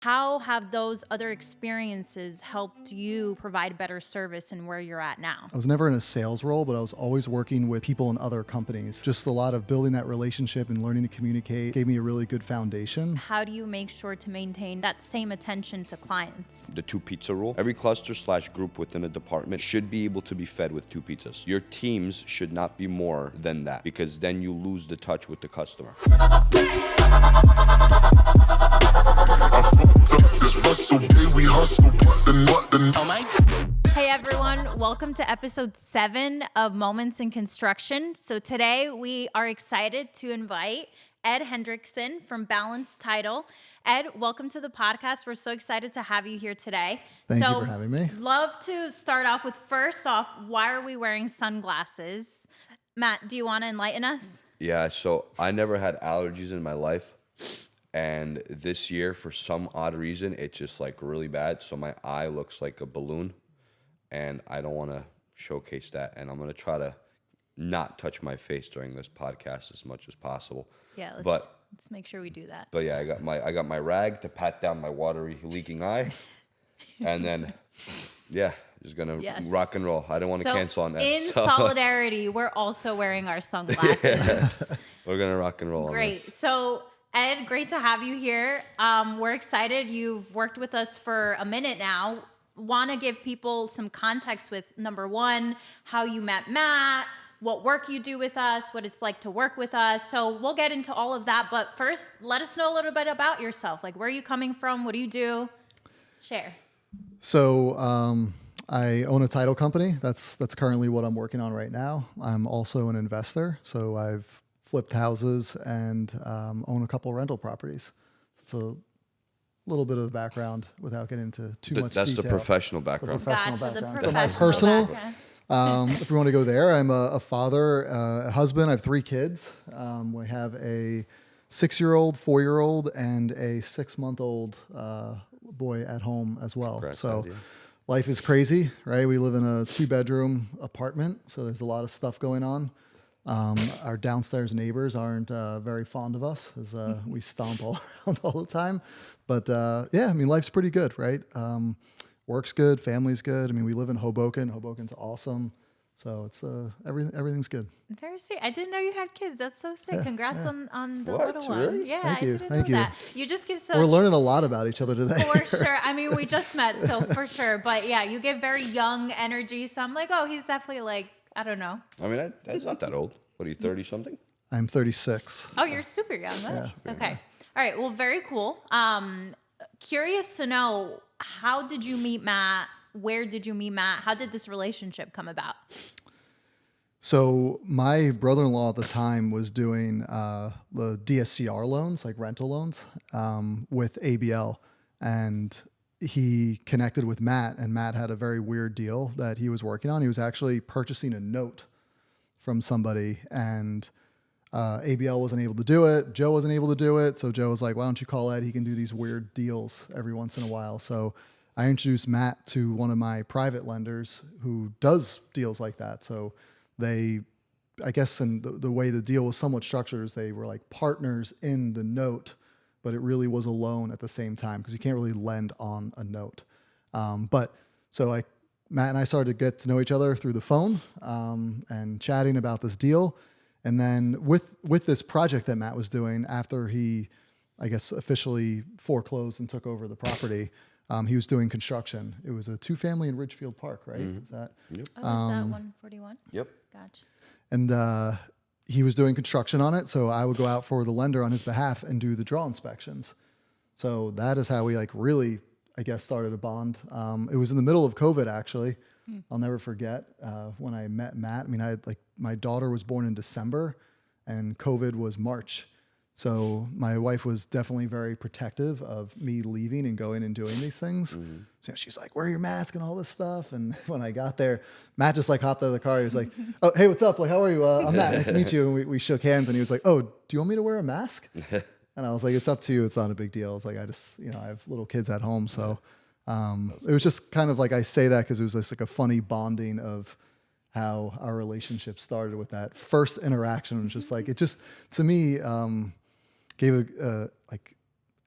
How have those other experiences helped you provide better service in where you're at now? I was never in a sales role, but I was always working with people in other companies. Just a lot of building that relationship and learning to communicate gave me a really good foundation. How do you make sure to maintain that same attention to clients? The 2-pizza rule. Every cluster/group within a department should be able to be fed with 2 pizzas. Your teams should not be more than that, because then you lose the touch with the customer. Hey everyone, welcome to episode 7 of Moments in Construction. So today we are excited to invite Ed Hendrickson from Balance Title. Ed, welcome to the podcast. We're so excited to have you here today. Thank you for having me. Love to start off with, first off, why are we wearing sunglasses? Matt, do you want to enlighten us? Yeah, so I never had allergies in my life. And this year, for some odd reason, it's just like really bad. So my eye looks like a balloon. And I don't want to showcase that. And I'm going to try to not touch my face during this podcast as much as possible. Yeah, let's make sure we do that. But yeah, I got my rag to pat down my watery leaking eye. And then, yeah, just going to rock and roll. I don't want to cancel on that. In solidarity, we're also wearing our sunglasses. Yeah. We're going to rock and roll on Great. this. So, Ed, great to have you here. We're excited. You've worked with us for a minute now. Want to give people some context with, number one, how you met Matt, what work you do with us, what it's like to work with us. So we'll get into all of that. But first, let us know a little bit about yourself. Like, where are you coming from? What do you do? Share. So I own a title company. That's currently what I'm working on right now. I'm also an investor. So I've flipped houses and own a couple rental properties. It's a little bit of background without getting into too much That's detail. The professional background. So my personal, if we want to go there, I'm a father, a husband. I have 3 kids. We have a 6-year-old, 4-year-old, and a 6-month-old boy at home as well. Congrats, so idea. Life is crazy, right? We live in a 2-bedroom apartment, so there's a lot of stuff going on. Our downstairs neighbors aren't very fond of us as we stomp all around all the time. But yeah, I mean, life's pretty good, right? Work's good, family's good. I mean, we live in Hoboken. Hoboken's awesome. So it's everything's good. Very sweet. I didn't know you had kids. That's so sick. Yeah, Congrats yeah. on the What? little one. Really? Yeah, Thank I you. didn't Thank know you. that. You just give such... We're learning a lot about each other today. For sure. I mean, we just met, so for sure. But yeah, you give very young energy. So I'm like, oh, he's definitely like, I don't know. I mean, that's not that old. What are you, 30-something? I'm 36. Oh, you're super young. Huh? Yeah. Okay. All right. Well, very cool. Curious to know, how did you meet Matt? Where did you meet Matt? How did this relationship come about? So my brother-in-law at the time was doing the DSCR loans, like rental loans, with ABL. And he connected with Matt, and Matt had a very weird deal that he was working on. He was actually purchasing a note from somebody, and ABL wasn't able to do it. Joe wasn't able to do it. So Joe was like, why don't you call Ed? He can do these weird deals every once in a while. So I introduced Matt to one of my private lenders who does deals like that. So they, I guess, in the way the deal was somewhat structured is they were like partners in the note, but it really was a loan at the same time because you can't really lend on a note. But so Matt and I started to get to know each other through the phone and chatting about this deal. And then with this project that Matt was doing, after he, I guess, officially foreclosed and took over the property, he was doing construction. It was a 2-family in Ridgefield Park, right? Mm-hmm. Is that? Yep. Oh, is that 141? Yep. Gotcha. And he was doing construction on it, so I would go out for the lender on his behalf and do the draw inspections. So that is how we really, I guess, started a bond. It was in the middle of COVID, actually. I'll never forget when I met Matt. I mean, my daughter was born in December, and COVID was March. So my wife was definitely very protective of me leaving and going and doing these things. Mm-hmm. So she's like, wear your mask and all this stuff. And when I got there, Matt just hopped out of the car. He was like, oh, hey, what's up? Like, how are you? I'm Matt. Nice to meet you. And we shook hands, and he was like, oh, do you want me to wear a mask? And I was like, it's up to you. It's not a big deal. It's like, I have little kids at home. So it was just kind of like, I say that because it was just like a funny bonding of how our relationship started with that first interaction. It was just like, it just, to me, gave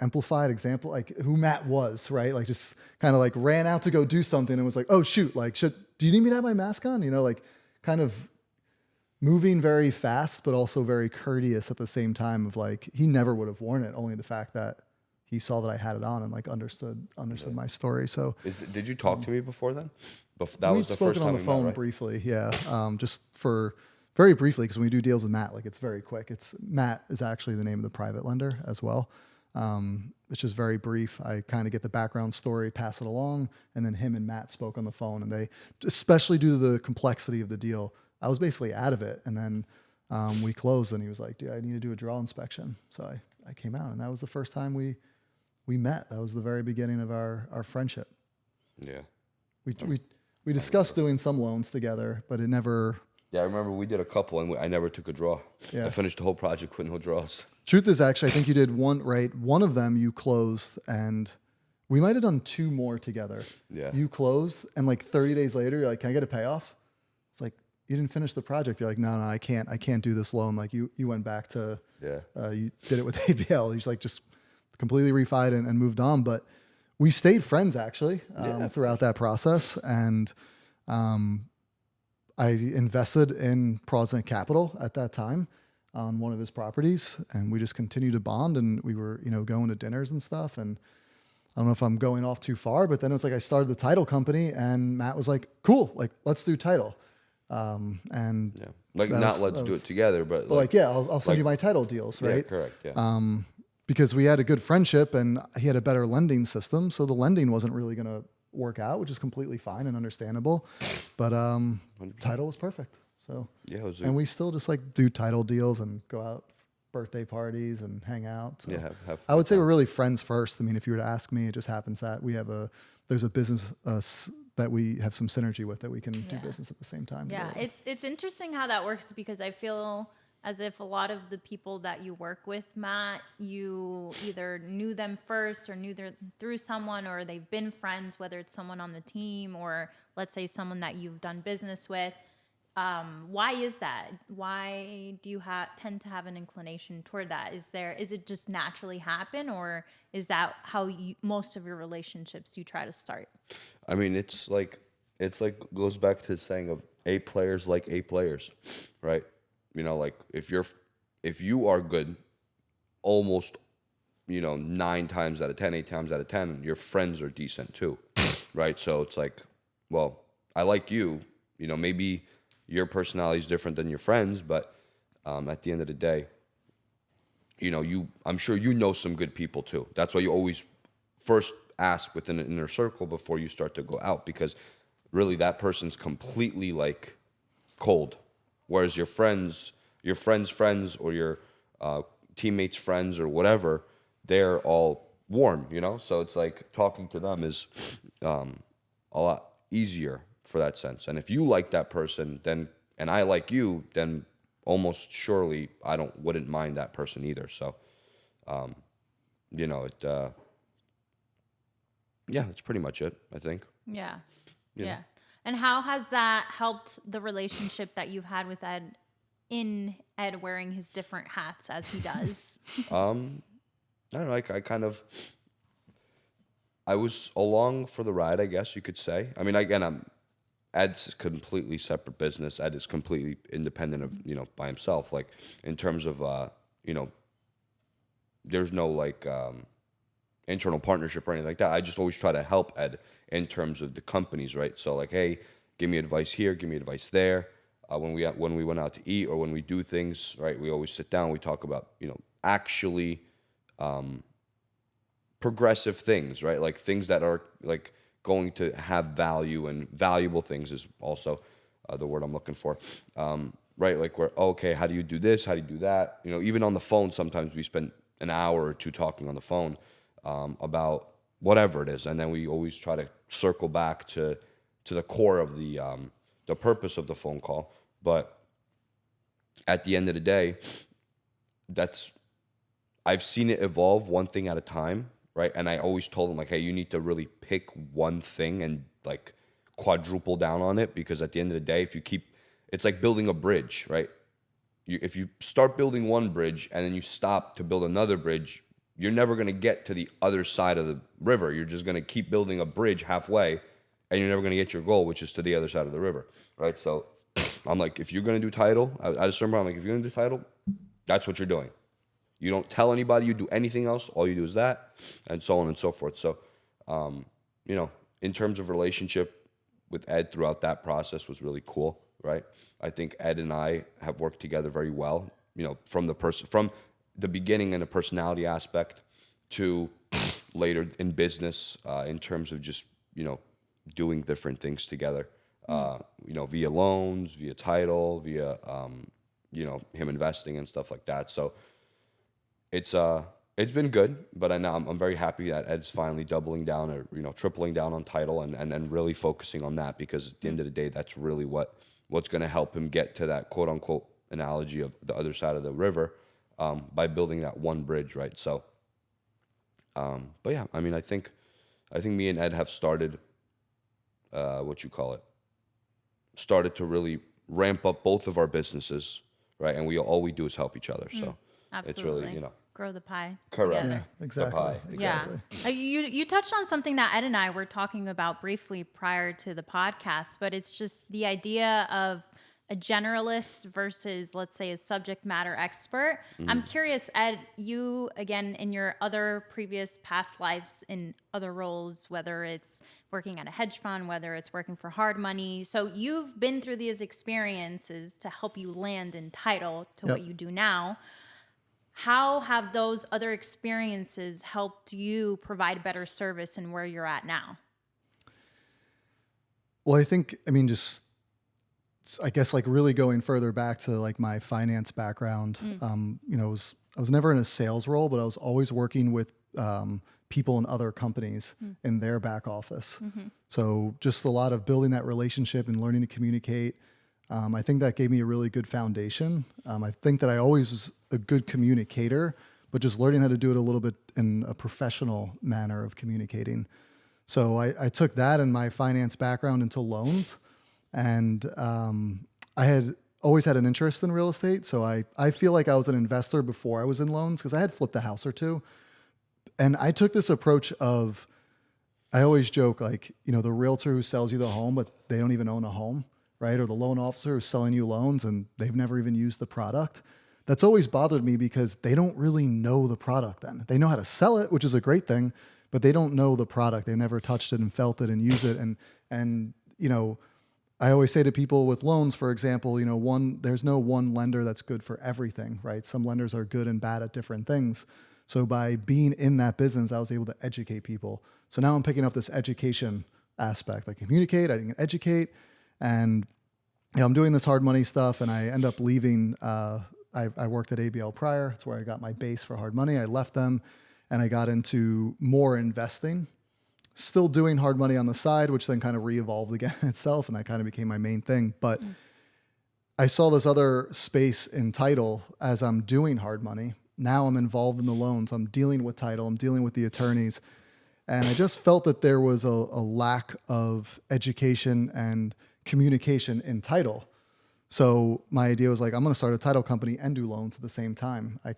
amplified example, like who Matt was, right? Like just kind of like ran out to go do something and was like, oh shoot, like do you need me to have my mask on? You know, like kind of moving very fast, but also very courteous at the same time of like, he never would have worn it. Only the fact that he saw that I had it on and like understood my story. So Did you talk to me before then? That was the spoken first time on the we phone met, right? briefly. Yeah. Just for very briefly, because when we do deals with Matt, like it's very quick. Matt is actually the name of the private lender as well. It's just very brief. I kind of get the background story, pass it along, and then him and Matt spoke on the phone, and they, especially due to the complexity of the deal, I was basically out of it. And then we closed, and he was like, dude, I need to do a draw inspection. So I came out, and that was the first time we met. That was the very beginning of our friendship. Yeah. We discussed doing some loans together, but it never... Yeah, I remember we did a couple, and I never took a draw. Yeah. I finished the whole project with no draws. Truth is, actually, I think you did one, right? One of them you closed, and we might have done two more together. Yeah. You closed, and like 30 days later, you're like, can I get a payoff? It's like, you didn't finish the project. You're like, no, I can't do this loan. Like you went back to, you did it with ABL. You just completely refied and moved on. But we stayed friends actually throughout that process. And I invested in Prawdzik Capital at that time on one of his properties, and we just continued to bond, and we were, going to dinners and stuff. And I don't know if I'm going off too far, but then it was like I started the title company, and Matt was like, cool, like let's do title. And like not let's do it together, but I'll send you my title deals, right? Yeah, correct. Yeah. Because we had a good friendship, and he had a better lending system, so the lending wasn't really going to work out, which is completely fine and understandable. But title was perfect. So and we still just like do title deals and go out birthday parties and hang out. So have I would say we're really friends first. I mean, if you were to ask me, it just happens that there's a business that we have some synergy with, that we can do business at the same time. Yeah, it's interesting how that works, because I feel as if a lot of the people that you work with, Matt, you either knew them first or knew them through someone, or they've been friends, whether it's someone on the team or let's say someone that you've done business with. Why is that? Why do you tend to have an inclination toward that? Is it just naturally happen, or is that how most of your relationships you try to start? I mean, it's like goes back to the saying of A players like A players, right? Like if you are good, almost 9 times out of 10, 8 times out of 10, your friends are decent too, right? So it's like, well, I like you, maybe your personality is different than your friends, but at the end of the day, I'm sure some good people too. That's why you always first ask within an inner circle before you start to go out, because really that person's completely like cold, whereas your friends' friends or your teammates' friends or whatever, they're all warm, So it's like talking to them is a lot easier for that sense. And if you like that person, then and I like you, then almost surely I wouldn't mind that person either. So, that's pretty much it, I think. Yeah. Yeah. And how has that helped the relationship that you've had with Ed, in Ed wearing his different hats as he does? I don't know. I was along for the ride, I guess you could say. I mean, again, Ed's a completely separate business. Ed is completely independent of, by himself. Like in terms of, there's no like internal partnership or anything like that. I just always try to help Ed in terms of the companies, right? So like, hey, give me advice here, give me advice there. When we went out to eat or when we do things, right, we always sit down, we talk about, actually progressive things, right? Like things that are like going to have value, and valuable things is also the word I'm looking for. Right? Like how do you do this? How do you do that? Even on the phone, sometimes we spend an hour or two talking on the phone about whatever it is. And then we always try to circle back to the core of the purpose of the phone call. But at the end of the day, I've seen it evolve one thing at a time, right? And I always told them like, hey, you need to really pick one thing and like quadruple down on it, because at the end of the day, it's like building a bridge, right? If you start building one bridge and then you stop to build another bridge, you're never going to get to the other side of the river. You're just going to keep building a bridge halfway, and you're never going to get your goal, which is to the other side of the river, right? So I'm like, if you're going to do title, I just remember, I'm like, if you're going to do title, that's what you're doing. You don't tell anybody you do anything else. All you do is that, and so on and so forth. So, you know, in terms of relationship with Ed throughout that process was really cool, right? I think Ed and I have worked together very well, you know, from the beginning in a personality aspect to later in business, in terms of just, you know, doing different things together, you know, via loans, via title, via, you know, him investing and stuff like that. So it's been good, but I'm very happy that Ed's finally doubling down or, you know, tripling down on title and really focusing on that, because at the end of the day, that's really what's going to help him get to that quote unquote analogy of the other side of the river, by building that one bridge, right? So, but yeah, I mean, I think me and Ed have started, started to really ramp up both of our businesses, right? And all we do is help each other. So it's really, you know, grow the pie. Correct. Together. Yeah, exactly. The pie. Exactly. Yeah. You touched on something that Ed and I were talking about briefly prior to the podcast, but it's just the idea of a generalist versus, let's say, a subject matter expert. I'm curious, Ed, you, again, in your other previous past lives in other roles, whether it's working at a hedge fund, whether it's working for hard money. So you've been through these experiences to help you land in title to what you do now. How have those other experiences helped you provide better service in where you're at now? Well, I guess like really going further back to like my finance background, you know, I was never in a sales role, but I was always working with people in other companies in their back office. So just a lot of building that relationship and learning to communicate. I think that gave me a really good foundation. I think that I always was a good communicator, but just learning how to do it a little bit in a professional manner of communicating. So I took that and my finance background into loans. And I had always had an interest in real estate. So I feel like I was an investor before I was in loans, because I had flipped a house or two. And I took this approach of, I always joke, like, you know, the realtor who sells you the home, but they don't even own a home, right? Or the loan officer who's selling you loans and they've never even used the product. That's always bothered me, because they don't really know the product then. They know how to sell it, which is a great thing, but they don't know the product. They never touched it and felt it and used it. And you know, I always say to people with loans, for example, you know, there's no one lender that's good for everything, right? Some lenders are good and bad at different things. So by being in that business, I was able to educate people. So now I'm picking up this education aspect. I communicate, I can educate, and you know, I'm doing this hard money stuff, and I end up leaving. I worked at ABL prior. That's where I got my base for hard money. I left them, and I got into more investing. Still doing hard money on the side, which then kind of re-evolved again itself, and that kind of became my main thing. But I saw this other space in title as I'm doing hard money. Now I'm involved in the loans. I'm dealing with title. I'm dealing with the attorneys. And I just felt that there was a lack of education and communication in title. So my idea was like, I'm going to start a title company and do loans at the same time. I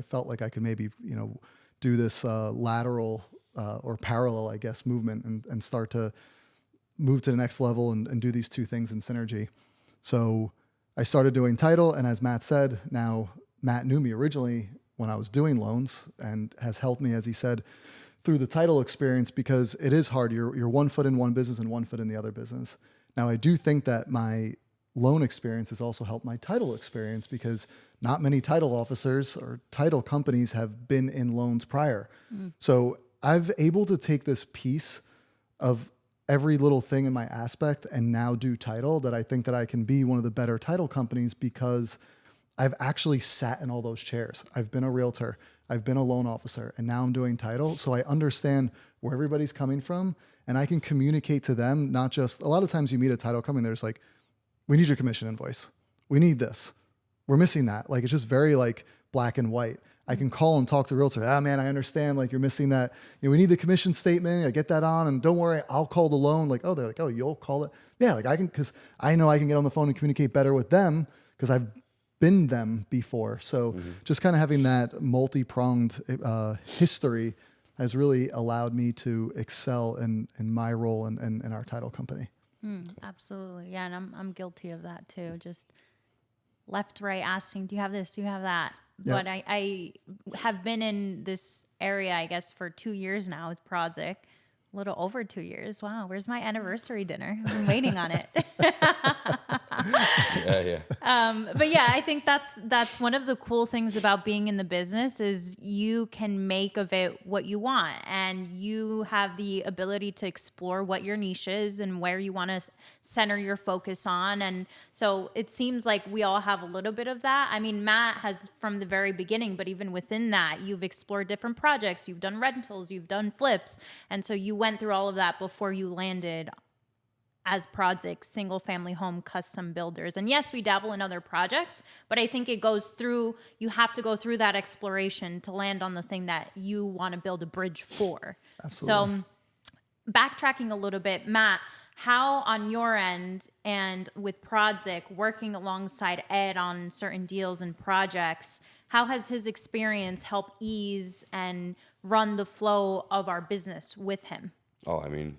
felt like I could maybe, you know, do this lateral or parallel, I guess, movement and start to move to the next level and do these two things in synergy. So I started doing title, and as Matt said, now Matt knew me originally when I was doing loans and has helped me, as he said, through the title experience, because it is hard. You're 1 foot in one business and 1 foot in the other business. Now, I do think that my loan experience has also helped my title experience, because not many title officers or title companies have been in loans prior. So I've able to take this piece of every little thing in my aspect and now do title, that I think that I can be one of the better title companies, because I've actually sat in all those chairs. I've been a realtor, I've been a loan officer, and now I'm doing title. So I understand where everybody's coming from, and I can communicate to them. Not just, a lot of times you meet a title company, there's like, we need your commission invoice. We need this. We're missing that. Like, it's just very like black and white. I can call and talk to a realtor. Man, I understand, like, you're missing that. You know, we need the commission statement. I get that on, and don't worry, I'll call the loan. Like, oh, they're like, oh, you'll call it. Yeah, like I can, because I know I can get on the phone and communicate better with them, because I've been them before. So just kind of having that multi-pronged history has really allowed me to excel in my role in our title company. Absolutely. Yeah. And I'm guilty of that too. Just left, right, asking, do you have this? Do you have that? Yeah. But I have been in this area, I guess, for 2 years now with Prawdzik. A little over 2 years. Wow. Where's my anniversary dinner? I've been waiting on it. Yeah. But yeah, I think that's one of the cool things about being in the business is you can make of it what you want, and you have the ability to explore what your niche is and where you want to center your focus on. And so it seems like we all have a little bit of that. I mean, Matt has from the very beginning, but even within that, you've explored different projects, you've done rentals, you've done flips, and so you went through all of that before you landed as Prawdzik single family home custom builders. And yes, we dabble in other projects, but I think it goes through, you have to go through that exploration to land on the thing that you want to build a bridge for. Absolutely. So backtracking a little bit, Matt, how on your end and with Prawdzik working alongside Ed on certain deals and projects, how has his experience helped ease and run the flow of our business with him? Oh, I mean,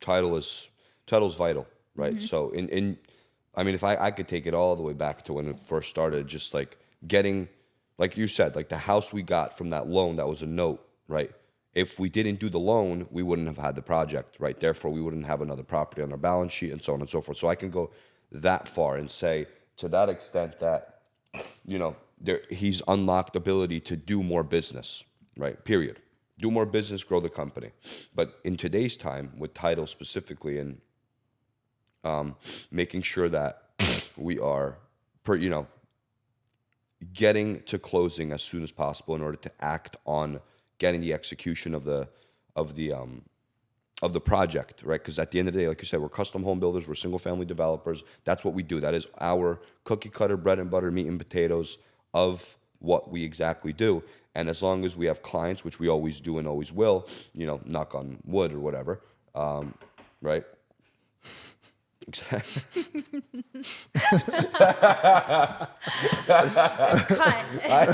title's vital, right? So I mean, if I could take it all the way back to when it first started, just like getting, like you said, like the house we got from that loan, that was a note, right? If we didn't do the loan, we wouldn't have had the project, right? Therefore, we wouldn't have another property on our balance sheet and so on and so forth. So I can go that far and say to that extent that, you know, he's unlocked ability to do more business, right? Period. Do more business, grow the company. But in today's time, with title specifically, and making sure that we are, getting to closing as soon as possible in order to act on getting the execution of the project, right? Because at the end of the day, like you said, we're custom home builders, we're single family developers. That's what we do. That is our cookie cutter, bread and butter, meat and potatoes of what we exactly do. And as long as we have clients, which we always do and always will, knock on wood or whatever, right? Cut. I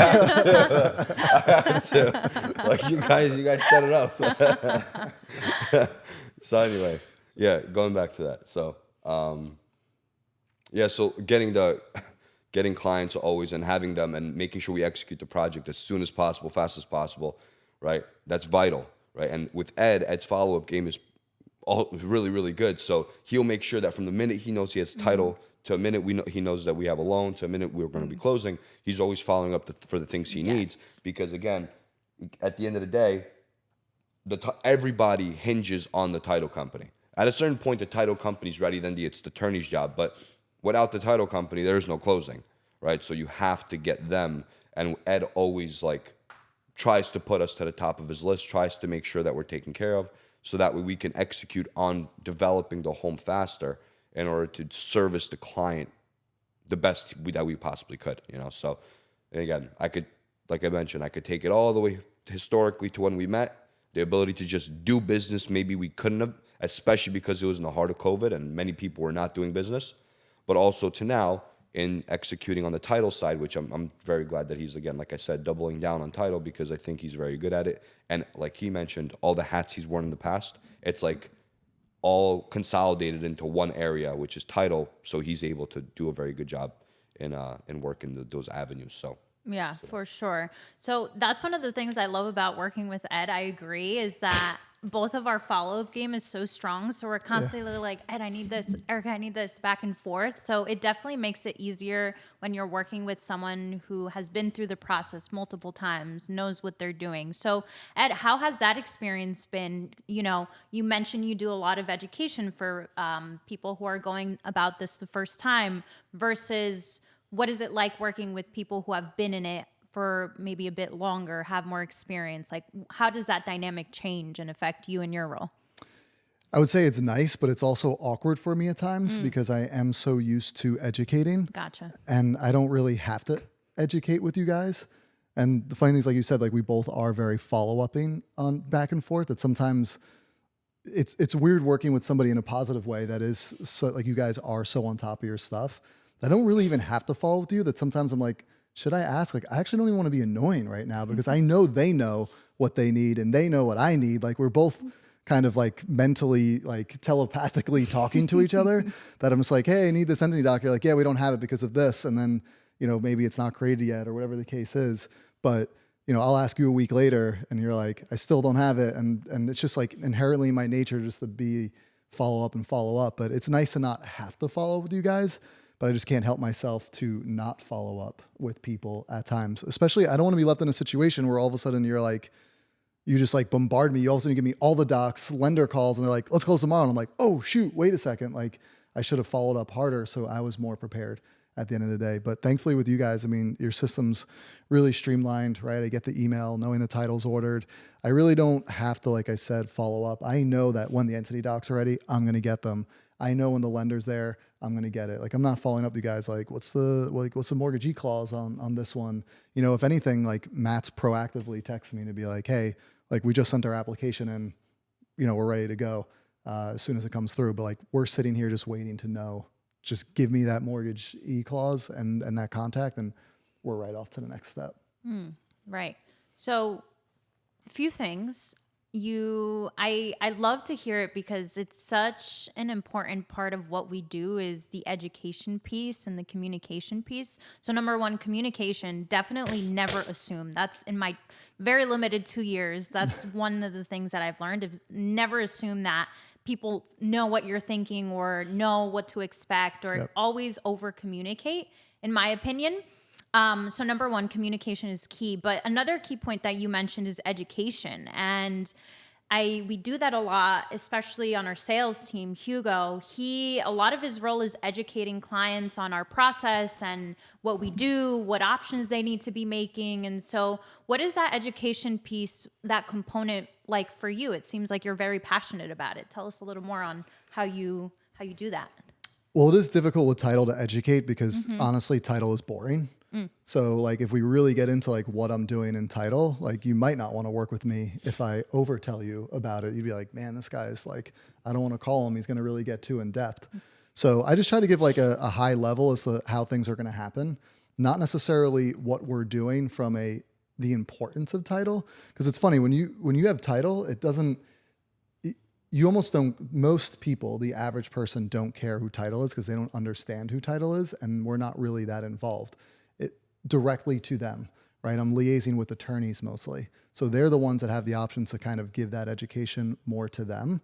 had to. Like you guys set it up. So anyway, yeah, going back to that. So, so getting clients always and having them and making sure we execute the project as soon as possible, fast as possible, right? That's vital, right? And with Ed's follow-up game is all really, really good. So he'll make sure that from the minute he knows he has title to a minute he knows that we have a loan to a minute we're going to be closing, he's always following up for the things he needs. Because again, at the end of the day, everybody hinges on the title company. At a certain point, the title company's ready, then it's the attorney's job. But without the title company, there is no closing, right? So you have to get them. And Ed always tries to put us to the top of his list, tries to make sure that we're taken care of, so that way we can execute on developing the home faster in order to service the client the best that we possibly could, So, and again, like I mentioned, I could take it all the way historically to when we met, the ability to just do business maybe we couldn't have, especially because it was in the heart of COVID and many people were not doing business, but also to now in executing on the title side, which I'm very glad that he's, again, like I said, doubling down on title because I think he's very good at it. And like he mentioned, all the hats he's worn in the past, it's like all consolidated into one area, which is title. So he's able to do a very good job in working those avenues. So. Yeah, for sure. So that's one of the things I love about working with Ed. I agree, is that both of our follow-up game is so strong. So we're constantly like, Ed, I need this. Erika, I need this, back and forth. So it definitely makes it easier when you're working with someone who has been through the process multiple times, knows what they're doing. So Ed, how has that experience been? You mentioned you do a lot of education for people who are going about this the first time versus what is it like working with people who have been in it for maybe a bit longer, have more experience? Like, how does that dynamic change and affect you in your role? I would say it's nice, but it's also awkward for me at times because I am so used to educating. Gotcha. And I don't really have to educate with you guys. And the funny thing is, like you said, we both are very follow-upping on back and forth, that sometimes it's weird working with somebody in a positive way that is so, you guys are so on top of your stuff. I don't really even have to follow with you, that sometimes I'm like, should I ask? Like, I actually don't even want to be annoying right now because I know they know what they need and they know what I need. Like, we're both kind of like mentally, like telepathically talking to each other, that I'm just like, hey, I need this entity doc. You're like, yeah, we don't have it because of this. And then, maybe it's not created yet or whatever the case is. But, I'll ask you a week later and you're like, I still don't have it. And it's just like inherently my nature just to be follow up. But it's nice to not have to follow up with you guys. But I just can't help myself to not follow up with people at times. Especially, I don't want to be left in a situation where all of a sudden you're like, you just like bombard me. You all of a sudden give me all the docs, lender calls, and they're like, let's close tomorrow. And I'm like, oh shoot, wait a second. Like, I should have followed up harder so I was more prepared at the end of the day. But thankfully with you guys, I mean, your system's really streamlined, right? I get the email knowing the title's ordered. I really don't have to, like I said, follow up. I know that when the entity docs are ready, I'm going to get them. I know when the lender's there, I'm going to get it. Like, I'm not following up with you guys like, what's the mortgagee clause on this one? If anything, like Matt's proactively texting me to be like, hey, like we just sent our application and, we're ready to go as soon as it comes through. But like, we're sitting here just waiting to know, just give me that mortgage clause and that contact, and we're right off to the next step. Right. So a few things. I love to hear it because it's such an important part of what we do is the education piece and the communication piece. So number one, communication, definitely never assume. That's in my very limited 2 years. That's one of the things that I've learned is never assume that people know what you're thinking or know what to expect, or always over communicate, in my opinion. So number one, communication is key. But another key point that you mentioned is education. And we do that a lot, especially on our sales team. Hugo, a lot of his role is educating clients on our process and what we do, what options they need to be making. And so what is that education piece, that component like for you? It seems like you're very passionate about it. Tell us a little more on how you do that. Well, it is difficult with title to educate because honestly, title is boring. So like, if we really get into like what I'm doing in title, like you might not want to work with me if I over tell you about it. You'd be like, man, this guy's like, I don't want to call him. He's going to really get too in depth. So I just try to give like a high level as to how things are going to happen, not necessarily what we're doing from the importance of title. Cause it's funny when you have title, it doesn't, you almost don't, most people, the average person don't care who title is because they don't understand who title is. And we're not really that involved directly to them, right? I'm liaising with attorneys mostly. So they're the ones that have the options to kind of give that education more to them.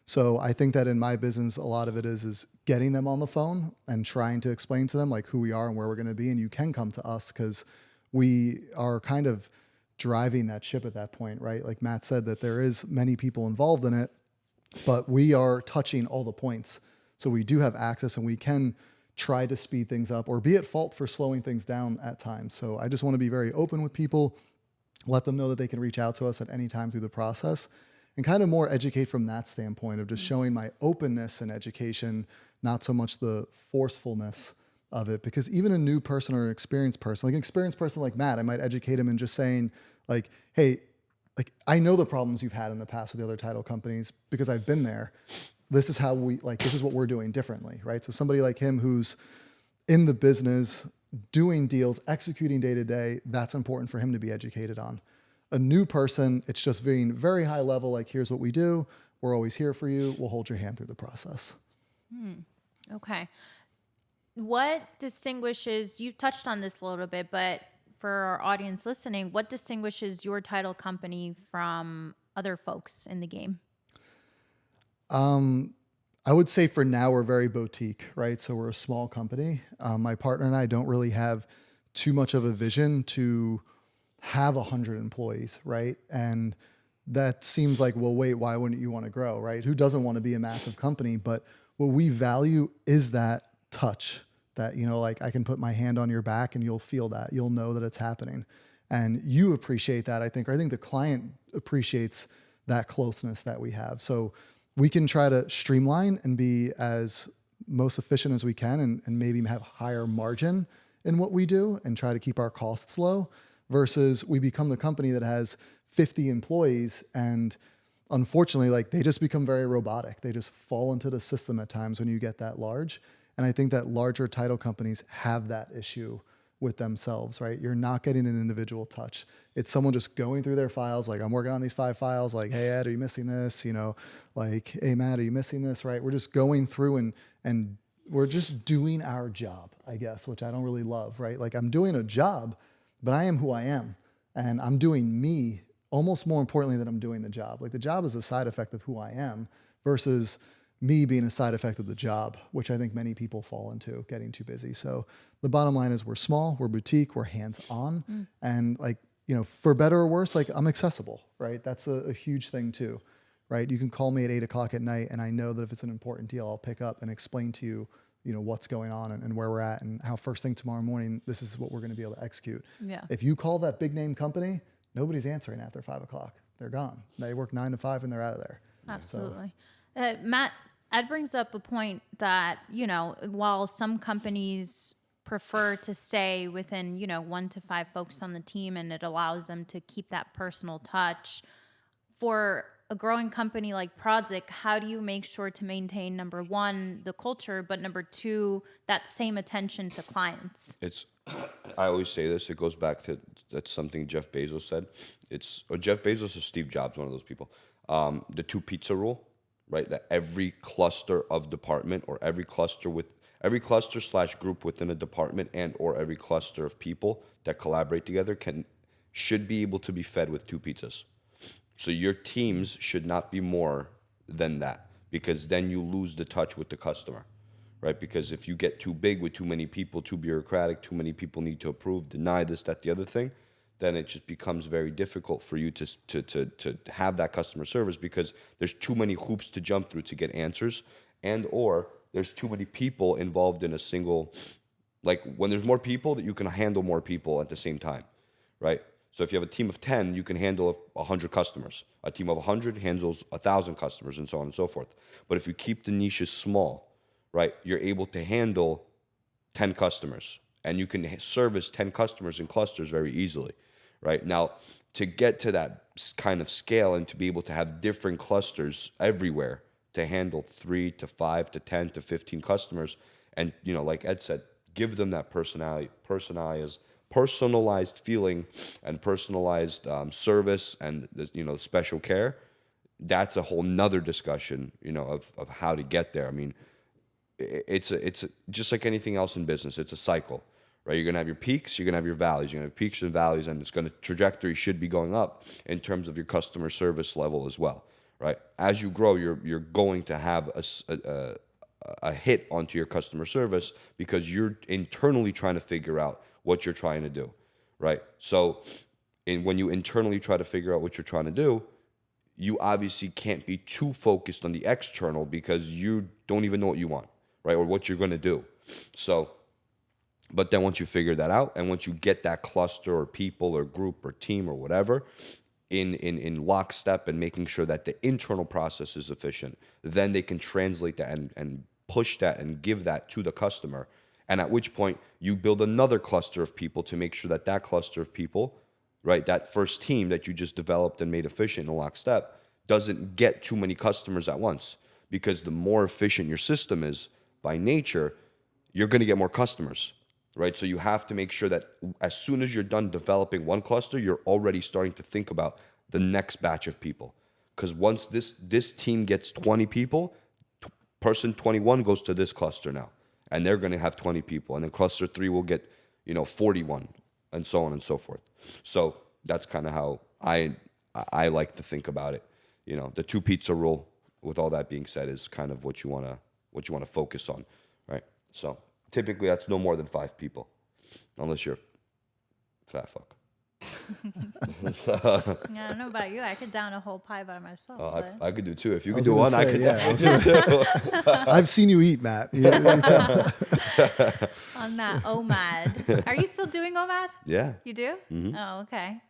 So I think that in my business, a lot of it is getting them on the phone and trying to explain to them like who we are and where we're going to be. And you can come to us because we are kind of driving that ship at that point, right? Like Matt said, that there is many people involved in it, but we are touching all the points. So we do have access and we can try to speed things up or be at fault for slowing things down at times. So I just want to be very open with people, let them know that they can reach out to us at any time through the process, and kind of more educate from that standpoint of just showing my openness in education, not so much the forcefulness of it. Because even a new person or an experienced person like Matt, I might educate him in just saying like, hey, like I know the problems you've had in the past with the other title companies because I've been there. This is how this is what we're doing differently, right? So somebody like him who's in the business, doing deals, executing day to day, that's important for him to be educated on. A new person, it's just being very high level, like here's what we do. We're always here for you. We'll hold your hand through the process. Okay. What distinguishes, you touched on this a little bit, but for our audience listening, what distinguishes your title company from other folks in the game? I would say for now we're very boutique, right? So we're a small company. My partner and I don't really have too much of a vision to have 100 employees, right? And that seems like, well, wait, why wouldn't you want to grow, right? Who doesn't want to be a massive company? But what we value is that touch that, like I can put my hand on your back and you'll feel that, you'll know that it's happening. And you appreciate that, I think the client appreciates that closeness that we have. So we can try to streamline and be as most efficient as we can and maybe have higher margin in what we do and try to keep our costs low versus we become the company that has 50 employees and unfortunately, like they just become very robotic. They just fall into the system at times when you get that large. And I think that larger title companies have that issue with themselves, right? You're not getting an individual touch. It's someone just going through their files, like, I'm working on these 5 files, like, hey, Ed, are you missing this? You know, like, hey, Matt, are you missing this, right? We're just going through and we're just doing our job, I guess, which I don't really love, right? Like, I'm doing a job, but I am who I am. And I'm doing me almost more importantly than I'm doing the job. Like, the job is a side effect of who I am versus me being a side effect of the job, which I think many people fall into, getting too busy. So the bottom line is we're small, we're boutique, we're hands-on, and like, you know, for better or worse, like, I'm accessible, right? That's a huge thing too, right? You can call me at 8:00 at night, and I know that if it's an important deal, I'll pick up and explain to you, you know, what's going on and where we're at and how first thing tomorrow morning, this is what we're going to be able to execute. Yeah. If you call that big name company, nobody's answering after 5:00. They're gone. They work 9 to 5 and they're out of there. Absolutely. Matt, Ed brings up a point that, you know, while some companies prefer to stay within, you know, 1 to 5 folks on the team and it allows them to keep that personal touch, for a growing company like Prawdzik, how do you make sure to maintain, number one, the culture, but number two, that same attention to clients? I always say this, it goes back to, that's something Jeff Bezos said. Or Jeff Bezos or Steve Jobs, one of those people. The 2 pizza rule, right? That every cluster of department or every cluster slash group within a department and or every cluster of people that collaborate together should be able to be fed with 2 pizzas. So your teams should not be more than that, because then you lose the touch with the customer, right? Because if you get too big with too many people, too bureaucratic, too many people need to approve, deny this, that, the other thing, then it just becomes very difficult for you to have that customer service, because there's too many hoops to jump through to get answers, and or there's too many people involved in a single, like when there's more people, that you can handle more people at the same time, right? So if you have a team of 10, you can handle 100 customers. A team of 100 handles 1,000 customers, and so on and so forth. But if you keep the niches small, right, you're able to handle 10 customers, and you can service 10 customers in clusters very easily, right? Now, to get to that kind of scale and to be able to have different clusters everywhere to handle 3 to 5 to 10 to 15 customers, and, you know, like Ed said, give them that personalized feeling and personalized service and, you know, special care. That's a whole nother discussion, you know, of how to get there. I mean, it's just like anything else in business. It's a cycle, right? You're gonna have your peaks, you're gonna have your valleys. You're gonna have peaks and valleys, and trajectory should be going up in terms of your customer service level as well, right? As you grow, you're going to have a hit onto your customer service because you're internally trying to figure out what you're trying to do, right? So when you internally try to figure out what you're trying to do, you obviously can't be too focused on the external because you don't even know what you want, right? Or what you're going to do. So, but then once you figure that out, and once you get that cluster or people or group or team or whatever in lockstep and making sure that the internal process is efficient, then they can translate that and push that and give that to the customer. And at which point you build another cluster of people to make sure that that cluster of people, right, that first team that you just developed and made efficient in lockstep, doesn't get too many customers at once. Because the more efficient your system is by nature, you're going to get more customers, right? So you have to make sure that as soon as you're done developing one cluster, you're already starting to think about the next batch of people. Because once this team gets 20 people, person 21 goes to this cluster now. And they're going to have 20 people. And then cluster 3 will get, 41, and so on and so forth. So that's kind of how I like to think about it. The 2 pizza rule, with all that being said, is kind of what you want to focus on, right? So typically that's no more than 5 people, unless you're a fat fuck. Yeah, I don't know about you. I could down a whole pie by myself. I could do 2. If you could do 1, I could do 2. I've seen you eat, Matt. On that OMAD. Are you still doing OMAD? Yeah. You do? Mm-hmm. Oh, okay.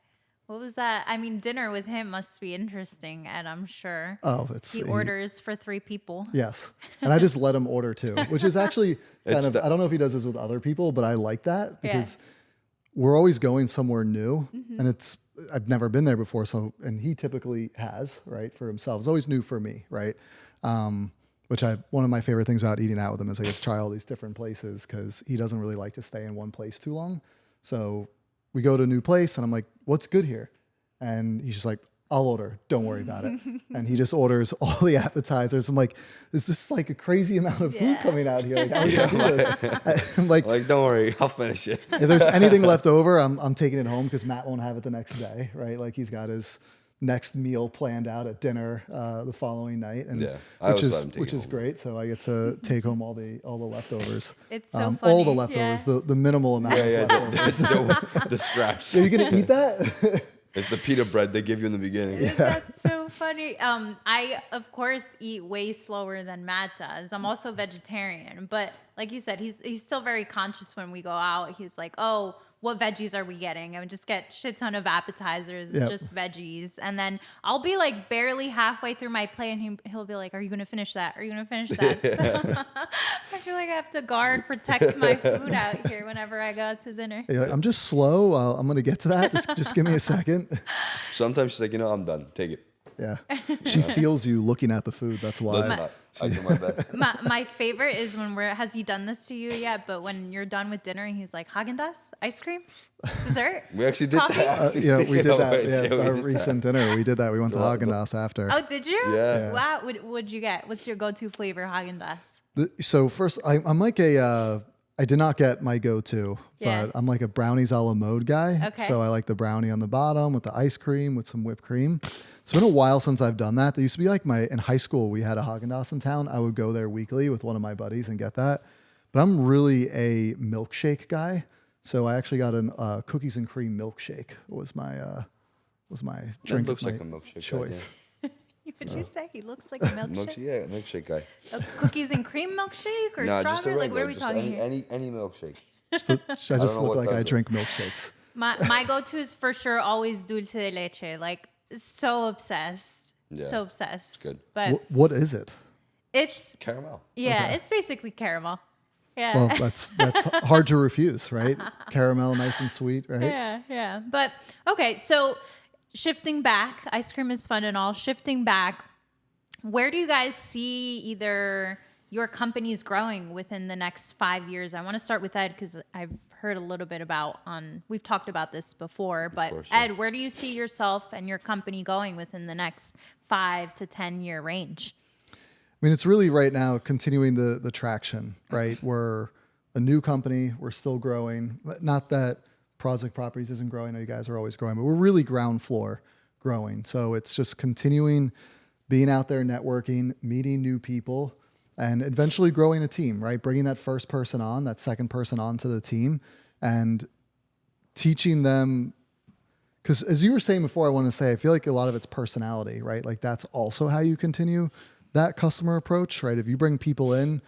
What was that? I mean, dinner with him must be interesting, and I'm sure. Oh, he orders for 3 people. Yes. And I just let him order too, which is actually kind of, I don't know if he does this with other people, but I like that because we're always going somewhere new, and I've never been there before. So, and he typically has, right, for himself. It's always new for me, right? which one of my favorite things about eating out with him is I get to try all these different places because he doesn't really like to stay in one place too long. So we go to a new place and I'm like, what's good here? And he's just like, I'll order. Don't worry about it. And he just orders all the appetizers. I'm like, is this like a crazy amount of food coming out here? Like, how are we gonna do this? I'm like, don't worry, I'll finish it. if there's anything left over, I'm taking it home because Matt won't have it the next day, right? Like he's got his next meal planned out at dinner the following night, and which is great. So I get to take home all the leftovers. It's so funny. All the leftovers, the minimal amount of leftovers. The scraps. Are you gonna eat that? It's the pita bread they give you in the beginning. That's so funny. I of course eat way slower than Matt does. I'm also vegetarian, but like you said, he's still very conscious when we go out. He's like, oh, what veggies are we getting? And we just get shit ton of appetizers, just veggies. And then I'll be like barely halfway through my plate and he'll be like, are you going to finish that? Are you going to finish that? So I feel like I have to protect my food out here whenever I go out to dinner. You're like, I'm just slow. I'm going to get to that. Just give me a second. Sometimes she's like, I'm done. Take it. Yeah. She feels you looking at the food. That's why. I do my best. My favorite is when has he done this to you yet? But when you're done with dinner and he's like, Haagen-Dazs, ice cream, dessert. We actually did that. We did that. Yeah, our recent dinner, we did that. We went to Haagen-Dazs after. Oh, did you? Yeah. Wow. What'd you get? What's your go-to flavor Haagen-Dazs? So first, I'm like I did not get my go-to, but I'm like a brownies a la mode guy. Okay. So I like the brownie on the bottom with the ice cream with some whipped cream. It's been a while since I've done that. There used to be like in high school, we had a Haagen-Dazs in town. I would go there weekly with one of my buddies and get that. But I'm really a milkshake guy. I actually got a cookies and cream milkshake. Was my drink. Looks like a milkshake choice. What'd you say? He looks like a milkshake. Milkshake guy. A cookies and cream milkshake or No, strawberry? just a regular, Like, what are we talking here? Any milkshake. I just look like I drink milkshakes. My go-to is for sure always dulce de leche. Like, so obsessed. Yeah, so obsessed. good. But What is it? it's Caramel. yeah, Okay. it's basically caramel. Yeah. Well, that's hard to refuse, right? Caramel, nice and sweet, right? Yeah. But okay, so shifting back, ice cream is fun and all. Shifting back, where do you guys see either your companies growing within the next 5 years? I want to start with Ed because I've heard a little bit we've talked about this before, but Ed, where do you see yourself and your company going within the next 5 to 10 year range? I mean, it's really right now continuing the traction, right? We're a new company. We're still growing. Not that Prawdzik Properties isn't growing. I know you guys are always growing, but we're really ground floor growing. So it's just continuing being out there networking, meeting new people, and eventually growing a team, right? Bringing that first person on, that second person onto the team and teaching them. Because as you were saying before, I want to say, I feel like a lot of it's personality, right? Like that's also how you continue that customer approach, right? If you bring people in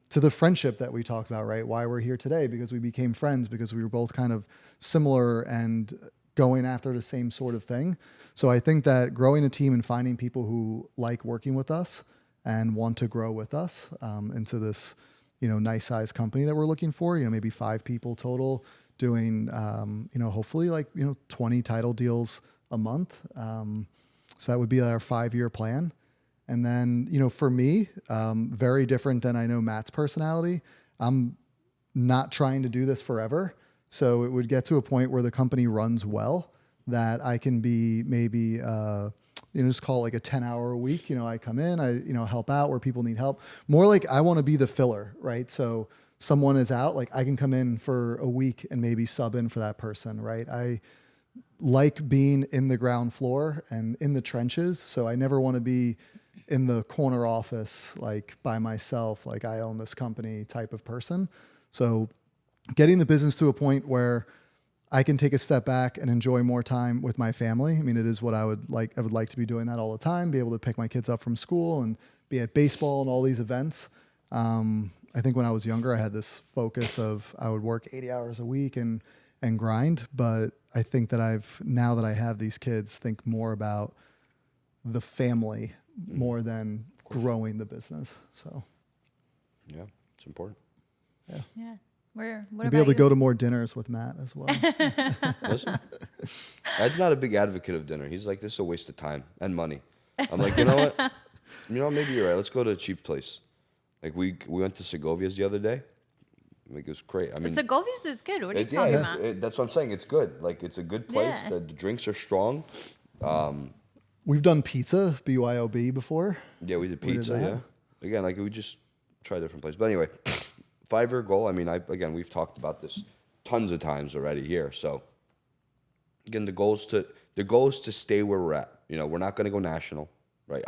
to the friendship that we talked about, right? Why we're here today, because we became friends, because we were both kind of similar and going after the same sort of thing. So I think that growing a team and finding people who like working with us and want to grow with us into this, nice size company that we're looking for, maybe 5 people total doing, hopefully 20 title deals a month. So that would be our 5-year plan. And then, for me, very different than I know Matt's personality. I'm not trying to do this forever. So it would get to a point where the company runs well that I can be maybe, just call it like a 10-hour a week. I come in, I help out where people need help. More like I want to be the filler, right? So someone is out, like I can come in for a week and maybe sub in for that person, right? I like being in the ground floor and in the trenches. So I never want to be in the corner office, like by myself, like I own this company type of person. So getting the business to a point where I can take a step back and enjoy more time with my family. I mean, it is what I would like. I would like to be doing that all the time, be able to pick my kids up from school and be at baseball and all these events. I think when I was younger, I had this focus of I would work 80 hours a week and grind. But I think that now that I have these kids, think more about the family more than growing the business. So, yeah, it's important. Yeah. What I'd be able to go to more dinners with Matt as well. Listen, Ed's not a big advocate of dinner. He's like, this is a waste of time and money. I'm like, you know what? You know, maybe you're right. Let's go to a cheap place. Like we went to Segovia's the other day. Like it was great. I mean, Segovia's is good. What are you talking about? that's what I'm saying. It's good. Like it's a good place. Yeah. The drinks are strong. We've done pizza, BYOB, before. Yeah, we did We did pizza. that. Yeah. Again, like we just try different places. But anyway, 5-year goal. I mean, we've talked about this tons of times already here. So again, the goal is to stay where we're at. You know, we're not going to go national, right?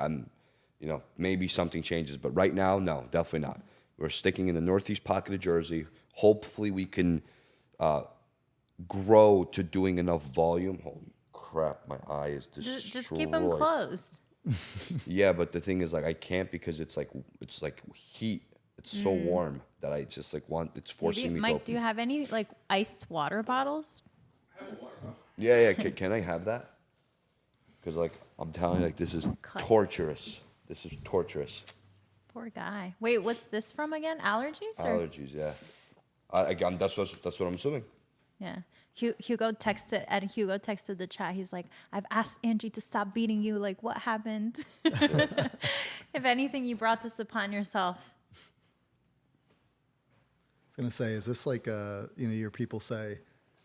You know, maybe something changes, but right now, no, definitely not. We're sticking in the northeast pocket of Jersey. Hopefully, we can grow to doing enough volume. Holy crap, my eye is destroyed. Just keep them closed. Yeah, but the thing is, like, I can't because it's like heat. It's so warm that I just like it's forcing me to Mike, open. do you have any like iced water bottles? Yeah. Can I have that? Because like I'm telling you, like this is torturous. This is torturous. Poor guy. Wait, what's this from again? Allergies? Or? Allergies, yeah. That's what I'm assuming. Yeah. Hugo texted the chat. He's like, I've asked Angie to stop beating you. Like, what happened? If anything, you brought this upon yourself. I was gonna say, is this like your people say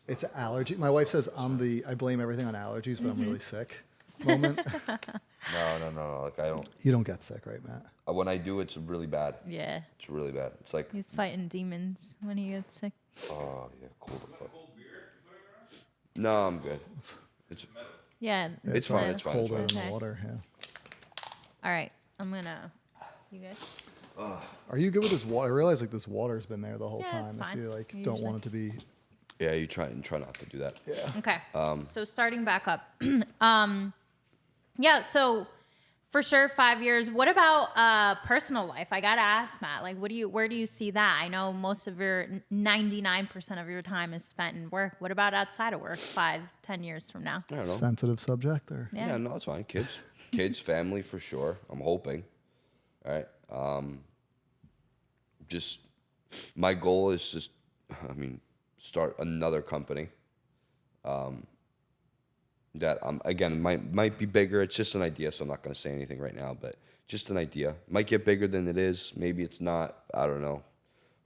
it's allergy? My wife says I blame everything on allergies, but I'm really sick. Moment. No. Like I don't. You don't get sick, right, Matt? When I do, it's really bad. Yeah. It's really bad. It's like. He's fighting demons when he gets sick. Oh yeah, cool. The fuck. No, I'm good. It's Yeah. It's fine. It's fine. Colder It's in fine. the water. Yeah. All right. I'm gonna. You guys? Are you good with this water? I realize like this water's been there the whole Yeah, time. it's If fine. you like don't Usually. want it to be. Yeah, you try not to do that. Yeah. Okay. So starting back up. Yeah, so for sure 5 years. What about personal life? I gotta ask, Matt, like where do you see that? I know most of your 99% of your time is spent in work. What about outside of work 5-10 years from now? I don't know. Sensitive subject or. Yeah, no, it's fine. Kids, family for sure. I'm hoping. All right. Just my goal is just, start another company. That again might be bigger. It's just an idea, so I'm not going to say anything right now. But just an idea. Might get bigger than it is. Maybe it's not. I don't know.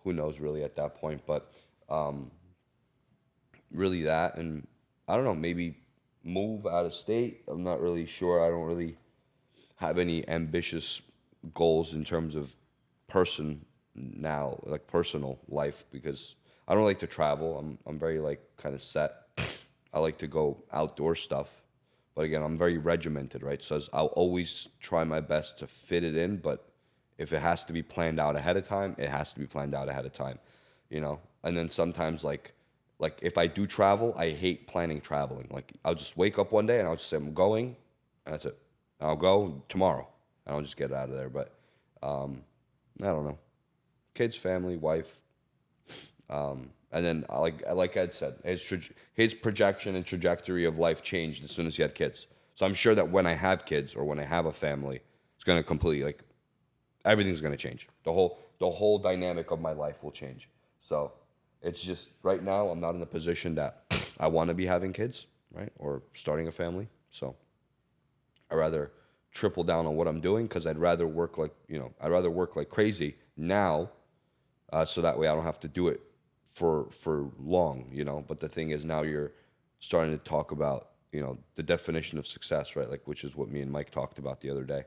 Who knows really at that point? But really that, and I don't know. Maybe move out of state. I'm not really sure. I don't really have any ambitious goals in terms of personal life, because I don't like to travel. I'm very like kind of set. I like to go outdoor stuff, but again, I'm very regimented, right? So I'll always try my best to fit it in, but if it has to be planned out ahead of time, it has to be planned out ahead of time, you know? And then sometimes like if I do travel, I hate planning traveling. Like I'll just wake up one day and I'll just say I'm going, and that's it. I'll go tomorrow and I'll just get out of there. But I don't know. Kids, family, wife. And then, like Ed said, his projection and trajectory of life changed as soon as he had kids. So I'm sure that when I have kids or when I have a family, it's going to completely, everything's going to change. The whole dynamic of my life will change. So it's just, right now, I'm not in a position that I want to be having kids, right, or starting a family. So I'd rather triple down on what I'm doing, because I'd rather work like crazy now, so that way I don't have to do it for long, you know. But the thing is, now you're starting to talk about, you know, the definition of success, right? Like, which is what me and Mike talked about the other day.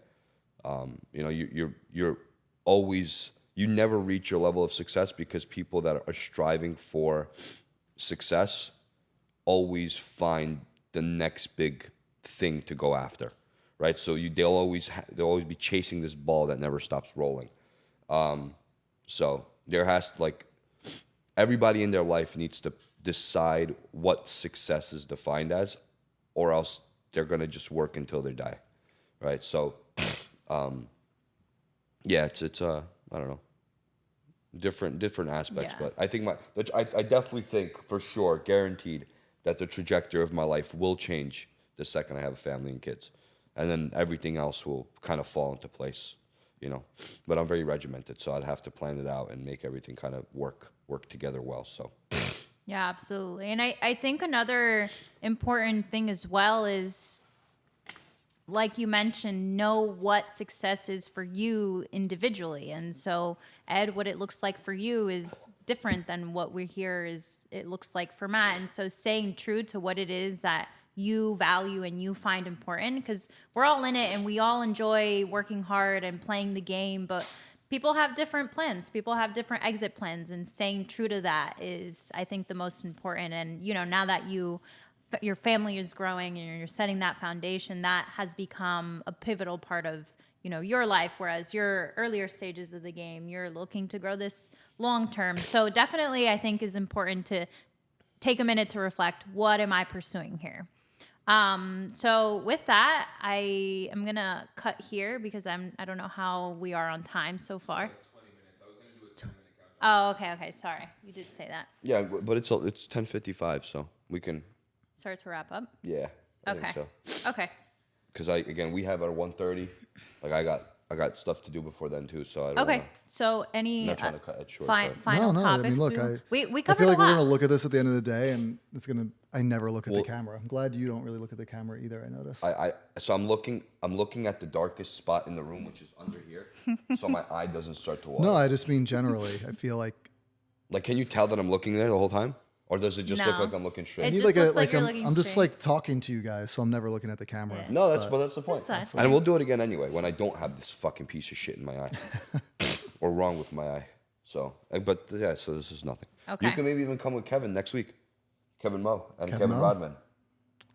You know, you're always, you never reach your level of success, because people that are striving for success always find the next big thing to go after, right? So they'll always be chasing this ball that never stops rolling. So there has to, everybody in their life needs to decide what success is defined as, or else they're going to just work until they die, right? So, yeah, it's I don't know, different aspects, Yeah. but I think I definitely think for sure, guaranteed, that the trajectory of my life will change the second I have a family and kids, and then everything else will kind of fall into place, you know. But I'm very regimented, so I'd have to plan it out and make everything kind of work together well. So Yeah, absolutely. And I think another important thing as well is like you mentioned, know what success is for you individually. And so, Ed, what it looks like for you is different than what we hear is it looks like for Matt. And so staying true to what it is that you value and you find important, because we're all in it and we all enjoy working hard and playing the game, but people have different plans. People have different exit plans, and staying true to that is, I think, the most important. And, you know, now that your family is growing and you're setting that foundation, that has become a pivotal part of, you know, your life, whereas your earlier stages of the game, you're looking to grow this long term. So definitely, I think, is important to take a minute to reflect, what am I pursuing here? So with that, I am gonna cut here because I don't know how we are on time so far. Like 20 minutes. I was going to do a 10-minute countdown. Oh, okay. Sorry. You did say that. Yeah, but it's 10:55, so we can. Start to wrap up. Yeah. I Okay. think so. Okay. Because we have at 1:30. Like I got stuff to do before then too, so I don't. Okay. Wanna, So any I'm not trying to cut it short. but- final No, I topics? mean, look, we I covered feel like a we're lot. gonna look at this at the end of the day, and I never look at Well- the camera. I'm glad you don't really look at the camera either. I notice. So I'm looking at the darkest spot in the room, which is under here, so my eye doesn't start to water. No, I just mean generally. I feel like Like, can you tell that I'm looking there the whole time, or does it just look No. like I'm looking It straight? I need just looks like you're I'm, looking I'm just straight. like talking to you guys, so I'm never looking at the camera. Yeah. No, that's the point. That's fine. And we'll do it again anyway when I don't have this fucking piece of shit in my eye, or wrong with my eye. So, but yeah, so this is nothing. Okay. You can maybe even come with Kevin next week, Kevin Moe and Kevin Kevin Moe? Rodman.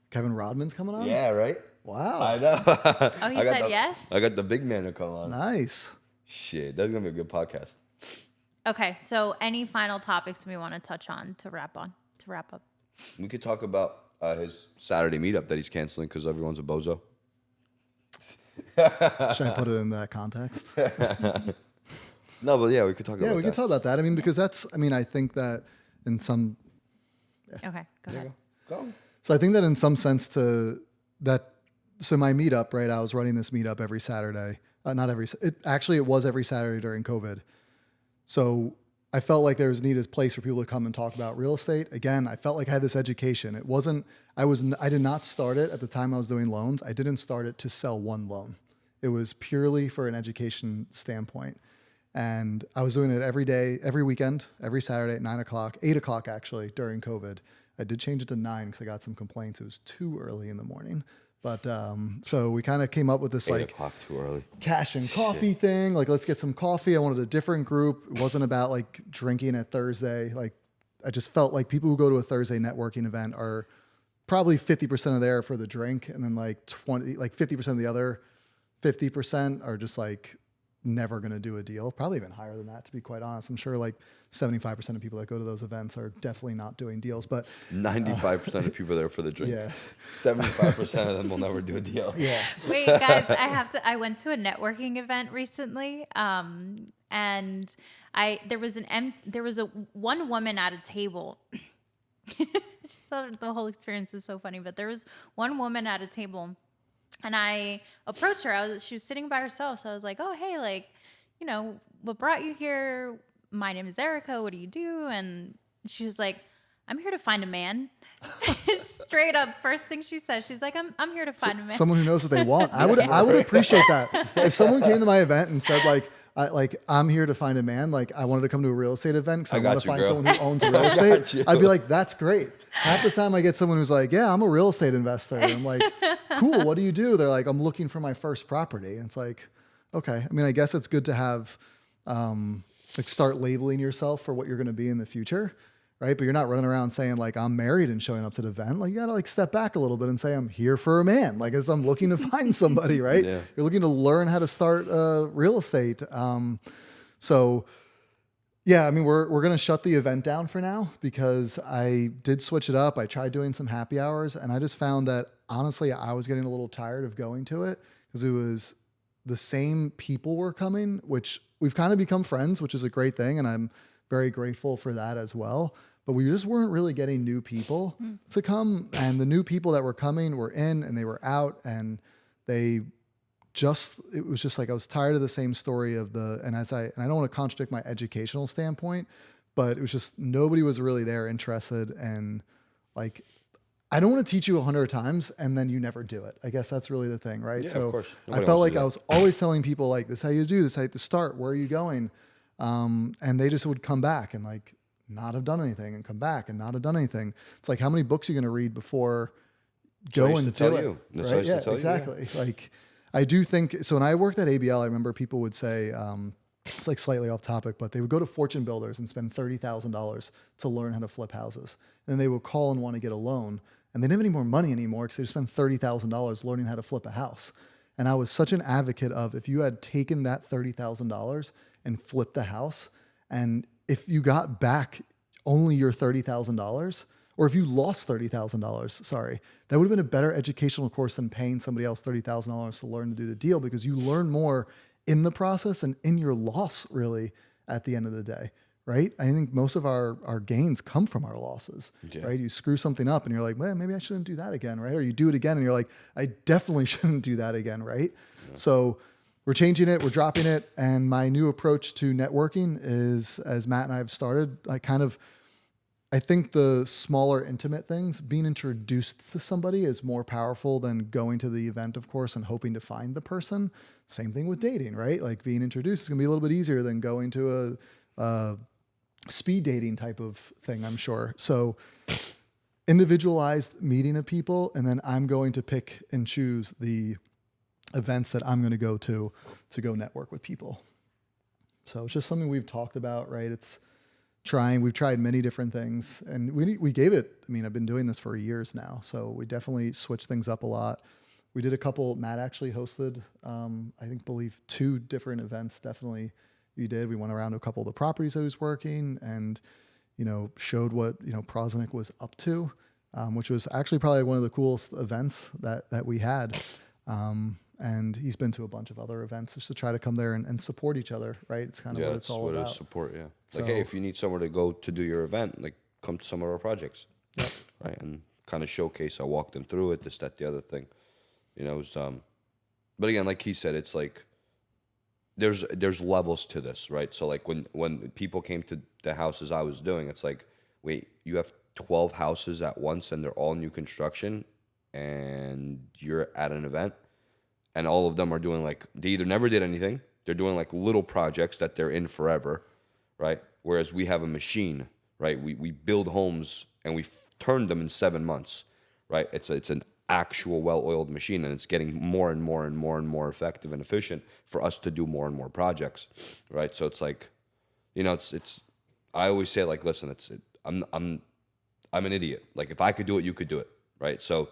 Kevin Rodman's coming on. Yeah, right. Wow. I know. Oh, he I got said yes? I got the big man to come on. Nice. Shit, that's gonna be a good podcast. Okay. So any final topics we want to touch on to wrap up? We could talk about his Saturday meetup that he's canceling because everyone's a bozo. Should I put it in that context? No, but yeah, we could talk about Yeah, we that. could talk about that. I mean, because I think that in some, Okay. Go ahead. Go. so I think that in some sense so my meetup, right? I was running this meetup every Saturday. It was every Saturday during COVID. So I felt like there was needed a place for people to come and talk about real estate. Again, I felt like I had this education. I did not start it at the time I was doing loans. I didn't start it to sell one loan. It was purely for an education standpoint. And I was doing it every day, every weekend, every Saturday at 8 o'clock actually during COVID. I did change it to 9 because I got some complaints. It was too early in the morning. But so we kind of came up with this 8 o'clock too early. cash and coffee thing. Like, let's get some coffee. I wanted a different group. It wasn't about like drinking at Thursday. Like, I just felt like people who go to a Thursday networking event are probably 50% of there for the drink. And then like 50% of the other 50% are just like never going to do a deal. Probably even higher than that, to be quite honest. I'm sure like 75% of people that go to those events are definitely not doing deals, but 95% of people are there for the drink. yeah. 75% of them will never do a deal. Yeah. Wait, guys, I went to a networking event recently, and there was one woman at a table. I just thought the whole experience was so funny, but there was one woman at a table, and I approached her. She was sitting by herself, so I was like, "Oh, hey, like, you know, what brought you here? My name is Erika. What do you do?" And she was like, "I'm here to find a man." Straight up, first thing she said, she's like, I'm here to find a man. Someone who knows what they want. I would appreciate that. If someone came to my event and said I'm here to find a man, like I wanted to come to a real estate event because I want to find someone who owns real estate, I'd be like, that's great. Half the time I get someone who's like, yeah, I'm a real estate investor. And I'm like, cool, what do you do? They're like, I'm looking for my first property. And it's like, okay. I mean, I guess it's good to have, start labeling yourself for what you're going to be in the future. Right. But you're not running around saying like, I'm married and showing up to the event. Like you got to like step back a little bit and say, I'm here for a man. Like as I'm looking to find somebody, right? Yeah. You're looking to learn how to start real estate. So yeah, I mean, we're going to shut the event down for now because I did switch it up. I tried doing some happy hours and I just found that honestly, I was getting a little tired of going to it because it was the same people were coming, which we've kind of become friends, which is a great thing. And I'm very grateful for that as well. But we just weren't really getting new people to come. And the new people that were coming were in and they were out and it was just like, I was tired of the same story and I don't want to contradict my educational standpoint, but it was just, nobody was really there interested. And like, I don't want to teach you 100 times and then you never do it. I guess that's really the thing, right? Yeah, so of course. I Nobody felt wants like to do I that. was always telling people like, this is how you do this, how you have to start, where are you going? And they just would come back and like not have done anything and come back and not have done anything. It's like, how many books are you going to read before what I go used and to tell do it? you. That's what I Right? used to Yeah, tell you, yeah. exactly. Like I do think, so when I worked at ABL, I remember people would say, it's like slightly off topic, but they would go to fortune builders and spend $30,000 to learn how to flip houses. And they would call and want to get a loan. And they didn't have any more money anymore because they just spent $30,000 learning how to flip a house. And I was such an advocate of if you had taken that $30,000 and flipped the house, and if you got back only your $30,000, or if you lost $30,000, sorry, that would have been a better educational course than paying somebody else $30,000 to learn to do the deal, because you learn more in the process and in your loss, really, at the end of the day, right? I think most of our gains come from our losses, right? You screw something up and you're like, well, maybe I shouldn't do that again, right? Or you do it again and you're like, I definitely shouldn't do that again, right? So we're changing it, we're dropping it. And my new approach to networking is, as Matt and I have started, I think the smaller, intimate things, being introduced to somebody is more powerful than going to the event, of course, and hoping to find the person. Same thing with dating, right? Like being introduced is going to be a little bit easier than going to a speed dating type of thing, I'm sure. So individualized meeting of people, and then I'm going to pick and choose the events that I'm going to go network with people. So it's just something we've talked about, right? We've tried many different things, and we gave it, I mean, I've been doing this for years now, so we definitely switched things up a lot. We did a couple, Matt actually hosted, believe 2 different events, definitely we did. We went around to a couple of the properties that he was working and, showed what, Prawdzik was up to, which was actually probably one of the coolest events that we had. And he's been to a bunch of other events just to try to come there and support each other, right? It's kind of what it's all about. It is, support, yeah. So, like, hey, if you need somewhere to go to do your event, like, come to some of our projects, right? And kind of showcase. I walk them through it, this, that, the other thing. But again, like he said, it's like there's levels to this, right? So like when people came to the houses I was doing, it's like, wait, you have 12 houses at once and they're all new construction, and you're at an event. And all of them are doing like, they either never did anything, they're doing like little projects that they're in forever, right? Whereas we have a machine, right? We build homes and we turn them in 7 months, right? It's an actual well-oiled machine, and it's getting more and more and more and more effective and efficient for us to do more and more projects, right? So it's like, it's I always say like, listen, I'm an idiot. Like if I could do it, you could do it, right? So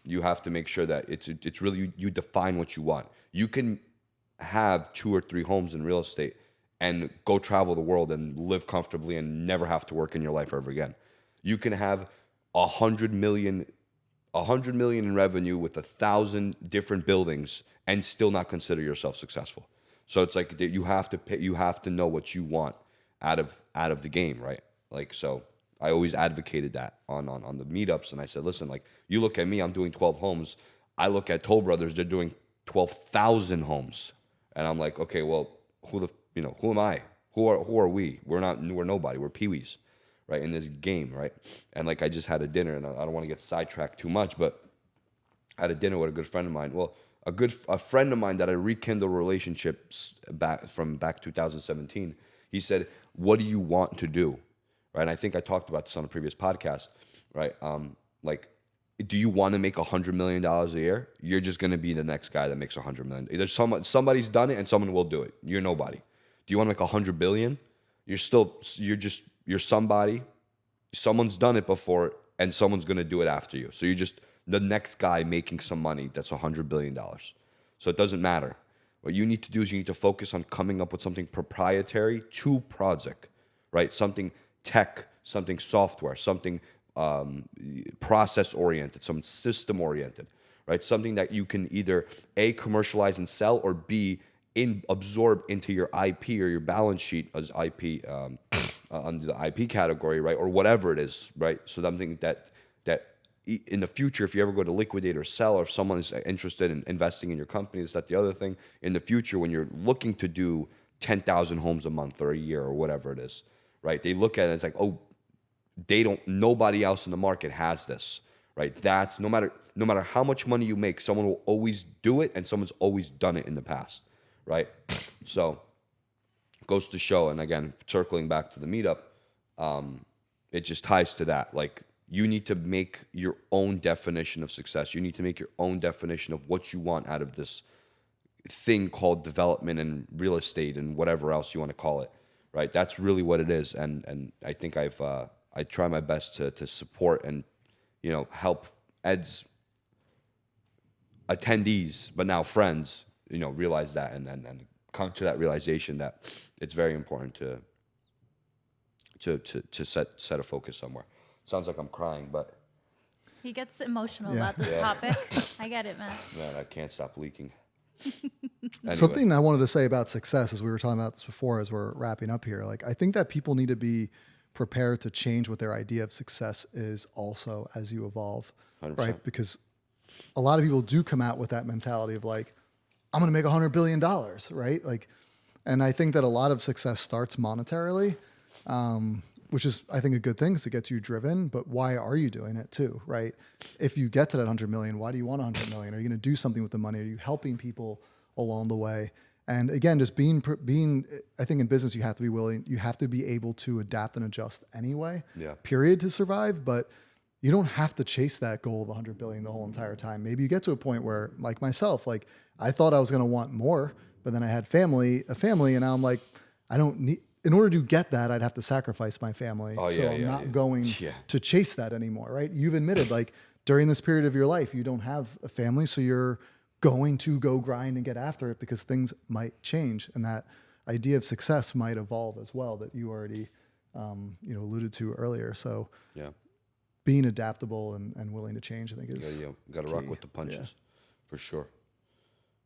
you have to make sure that it's really you define what you want. You can have 2 or 3 homes in real estate and go travel the world and live comfortably and never have to work in your life ever again. You can have 100 million in revenue with 1,000 different buildings and still not consider yourself successful. So it's like you have to know what you want out of the game, right? Like, so I always advocated that on the meetups, and I said, listen, like, you look at me, I'm doing 12 homes. I look at Toll Brothers, they're doing 12,000 homes, and I'm like, okay, well, who am I? Who are we? We're nobody. We're peewees, right, in this game, right? And like, I just had a dinner, and I don't want to get sidetracked too much, but I had a dinner with a good friend of mine. Well, a friend of mine that I rekindled relationships back 2017. He said, "What do you want to do?" Right, and I think I talked about this on a previous podcast, right? Like, do you want to make $100 million a year? You're just going to be the next guy that makes $100 million. Either somebody's done it and someone will do it. You're nobody. Do you want to make $100 billion? You're somebody. Someone's done it before, and someone's going to do it after you. So you're just the next guy making some money that's $100 billion. So it doesn't matter. What you need to do is you need to focus on coming up with something proprietary to Prawdzik, right? Something tech, something software, something process-oriented, something system-oriented, right? Something that you can either A, commercialize and sell, or B, absorb into your IP or your balance sheet as IP under the IP category, right? Or whatever it is, right? So something that in the future, if you ever go to liquidate or sell, or if someone is interested in investing in your company, is that the other thing in the future when you're looking to do 10,000 homes a month or a year or whatever it is, right? They look at it as like, oh, nobody else in the market has this, right? That's no matter how much money you make, someone will always do it, and someone's always done it in the past, right? So goes to show, and again, circling back to the meetup, it just ties to that. Like, you need to make your own definition of success. You need to make your own definition of what you want out of this thing called development and real estate and whatever else you want to call it, right? That's really what it is. And I think I try my best to support and, help Ed's attendees, but now friends, realize that and come to that realization that it's very important to set a focus somewhere. Sounds like I'm crying, but He gets emotional about this topic. I get it, man. I can't stop leaking. Anyway. Something I wanted to say about success, as we were talking about this before, as we're wrapping up here, like, I think that people need to be prepared to change what their idea of success is also as you evolve, 100%. right? Because a lot of people do come out with that mentality of like, I'm going to make $100 billion, right? Like, and I think that a lot of success starts monetarily, which is, I think, a good thing because it gets you driven. But why are you doing it too, right? If you get to that 100 million, why do you want 100 million? Are you going to do something with the money? Are you helping people along the way? And again, just being, I think in business, you have to be willing, you have to be able to adapt and adjust anyway, period, to survive. But you don't have to chase that goal of 100 billion the whole entire time. Maybe you get to a point where, like myself, like I thought I was going to want more, but then I had a family, and now I'm like, I don't need, in order to get that, I'd have to sacrifice my family. I'm not going to chase that anymore, right? You've admitted, like, during this period of your life, you don't have a family, so you're going to go grind and get after it because things might change. And that idea of success might evolve as well that you already, alluded to earlier. So being adaptable and willing to change, I think is you got to rock with the punches, for sure.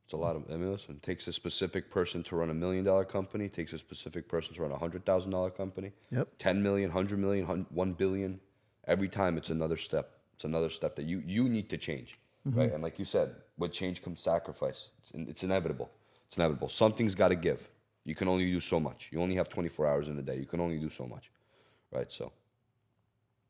It's a lot of, listen, it takes a specific person to run $1 million company, it takes a specific person to run a $100,000 company, 10 million, 100 million, 1 billion. Every time it's another step. It's another step that you need to change, right? And like you said, with change comes sacrifice. It's inevitable. It's inevitable. Something's got to give. You can only do so much. You only have 24 hours in a day. You can only do so much, right? So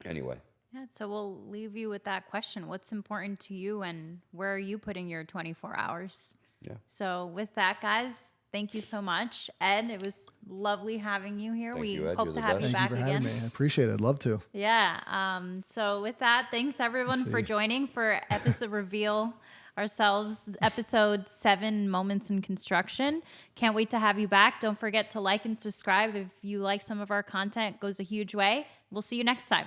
anyway. Yeah, so we'll leave you with that question. What's important to you and where are you putting your 24 hours? Yeah. So with that, guys, thank you so much. Ed, it was lovely having you here. Thank We you, Ed. hope You're to the have best. you Thank back you for again. having me. I appreciate it. I'd love to. Yeah. So with that, thanks everyone for joining for episode reveal ourselves, episode 7, Moments in Construction. Can't wait to have you back. Don't forget to like and subscribe. If you like some of our content, it goes a huge way. We'll see you next time.